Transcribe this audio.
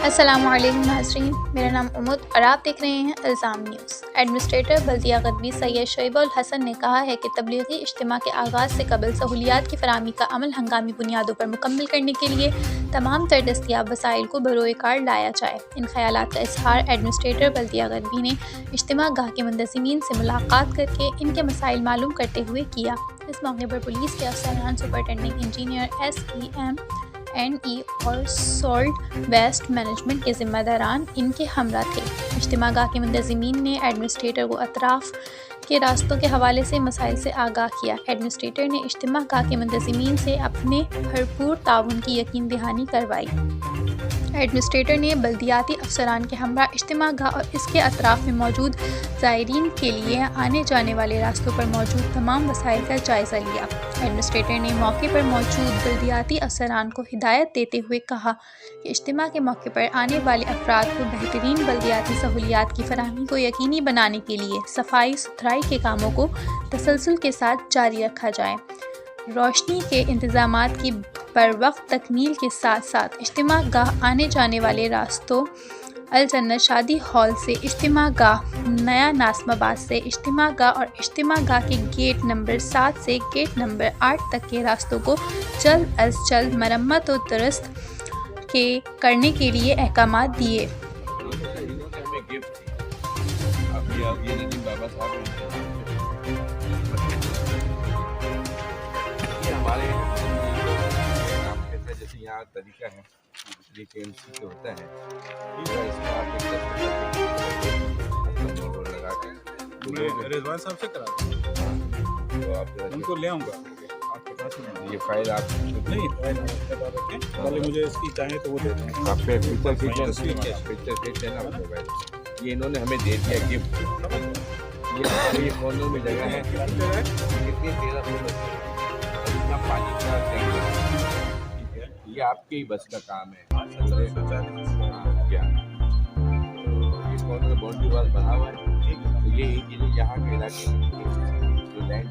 السلام علیکم ناظرین، میرا نام امود اور آپ دیکھ رہے ہیں الزام نیوز۔ ایڈمنسٹریٹر بلدیہ غربی سید شعیب الحسن نے کہا ہے کہ تبلیغی اجتماع کے آغاز سے قبل سہولیات کی فراہمی کا عمل ہنگامی بنیادوں پر مکمل کرنے کے لیے تمام تر دستیاب وسائل کو بروئے کار لایا جائے۔ ان خیالات کا اظہار ایڈمنسٹریٹر بلدیہ غربی نے اجتماع گاہ کے منتظمین سے ملاقات کر کے ان کے مسائل معلوم کرتے ہوئے کیا۔ اس موقع پر پولیس کے افسران، سپرنٹینڈنٹ انجینئر SEM&E اور سالٹ ویسٹ مینجمنٹ کے ذمہ داران ان کے ہمراہ تھے۔ اجتماع گاہ کے منتظمین نے ایڈمنسٹریٹر کو اطراف کے راستوں کے حوالے سے مسائل سے آگاہ کیا۔ ایڈمنسٹریٹر نے اجتماع گاہ کے منتظمین سے اپنے بھرپور تعاون کی یقین دہانی کروائی۔ ایڈمنسٹریٹر نے بلدیاتی افسران کے ہمراہ اجتماع گاہ اور اس کے اطراف میں موجود زائرین کے لیے آنے جانے والے راستوں پر موجود تمام وسائل کا جائزہ لیا۔ ایڈمنسٹریٹر نے موقع پر موجود بلدیاتی افسران کو ہدایت دیتے ہوئے کہا کہ اجتماع کے موقع پر آنے والے افراد کو بہترین بلدیاتی سہولیات کی فراہمی کو یقینی بنانے کے لیے صفائی ستھرائی کے کاموں کو تسلسل کے ساتھ جاری رکھا جائے۔ روشنی کے انتظامات کی بروقت تکمیل کے ساتھ ساتھ اجتماع گاہ آنے جانے والے راستوں الجنت شادی ہال سے اجتماع گاہ، نیا ناصم آباد سے اجتماع گاہ اور اجتماع گاہ کے گیٹ نمبر 7 سے گیٹ نمبر 8 تک کے راستوں کو جلد از جلد مرمت و درست کرنے کے لیے احکامات دیے۔ جیسے یہاں طریقہ ہے یہ KMC سے ہوتا ہے، رضوان صاحب سے کرا تو آپ ان کو لے آؤں گا آپ کے پاس یہ فائل آپ نہیں فائل آپ کے پاس رکھیں، پہلے مجھے اس کی چاہیں تو وہ دے دیں۔ آپ پہ فیچر کھینچ ہے نا آپ موبائل، یہ انہوں نے ہمیں دے دیا گفٹ۔ یہ کارنر میں جگہ ہے، کتنی 1300 اتنا پانی کا ٹینک ہے، یہ آپ کے ہی بس کا کام ہے۔ کیا یہ کارنر باؤنڈری وال بنا ہوا ہے، تو یہ یہاں کے علاقے میں جو لینڈ